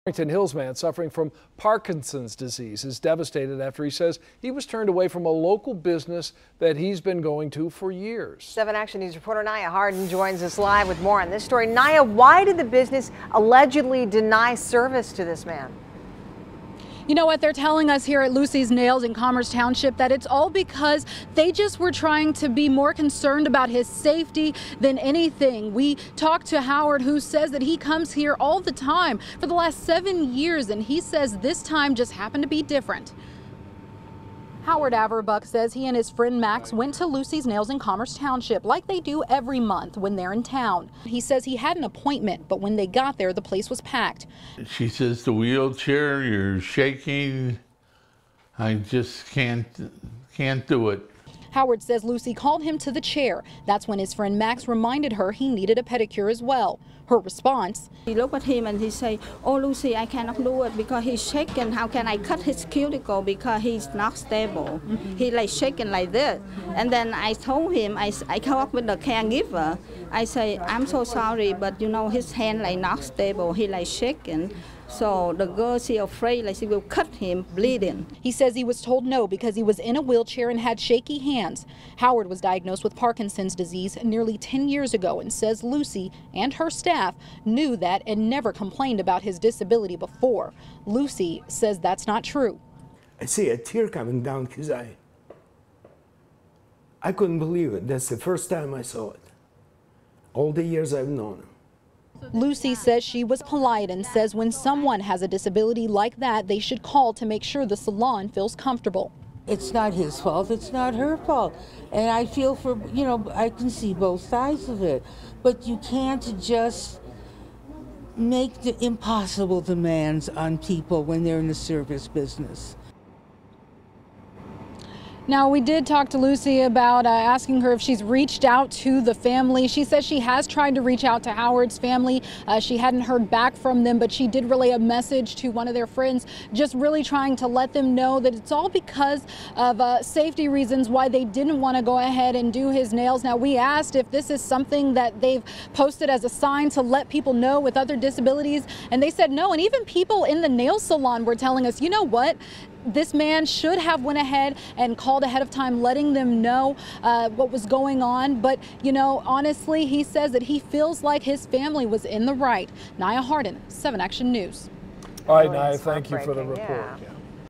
Hills man suffering from Parkinson's disease is devastated after he says he was turned away from a local business that he's been going to for years. 7 Action News reporter Naya Harden joins us live with more on this story. Naya, why did the business allegedly deny service to this man? You know what, they're telling us here at Lucy's Nails in Commerce Township that it's all because they just were trying to be more concerned about his safety than anything. We talked to Howard, who says that he comes here all the time for the last 7 years, and he says this time just happened to be different. Howard Averbuck says he and his friend Max went to Lucy's Nails in Commerce Township like they do every month when they're in town. He says he had an appointment, but when they got there, the place was packed. She says, the wheelchair, you're shaking. I just can't do it. Howard says Lucy called him to the chair. That's when his friend Max reminded her he needed a pedicure as well. Her response: he looked at him and he said, "Oh, Lucy, I cannot do it because he's shaking. How can I cut his cuticle because he's not stable?" He like shaking like this. And then I told him, I come up with the caregiver. I say, "I'm so sorry, but you know his hand like not stable. He like shaking." So the girl, she afraid like she will cut him, bleeding. He says he was told no because he was in a wheelchair and had shaky hands. Howard was diagnosed with Parkinson's disease nearly 10 years ago and says Lucy and her staff knew that and never complained about his disability before. Lucy says that's not true. I see a tear coming down his eye. I couldn't believe it. That's the first time I saw it. All the years I've known him. Lucy says she was polite and says when someone has a disability like that, they should call to make sure the salon feels comfortable. It's not his fault, it's not her fault. And I feel for, you know, I can see both sides of it. But you can't just make the impossible demands on people when they're in the service business. Now, we did talk to Lucy about asking her if she's reached out to the family. She says she has tried to reach out to Howard's family. She hadn't heard back from them, but she did relay a message to one of their friends, just really trying to let them know that it's all because of safety reasons why they didn't want to go ahead and do his nails. Now, we asked if this is something that they've posted as a sign to let people know with other disabilities, and they said no. And even people in the nail salon were telling us, you know what? This man should have went ahead and called ahead of time, letting them know what was going on. But, you know, honestly, he says that he feels like his family was in the right. Naya Harden, 7 Action News. All right, Naya, thank you for the report. Yeah.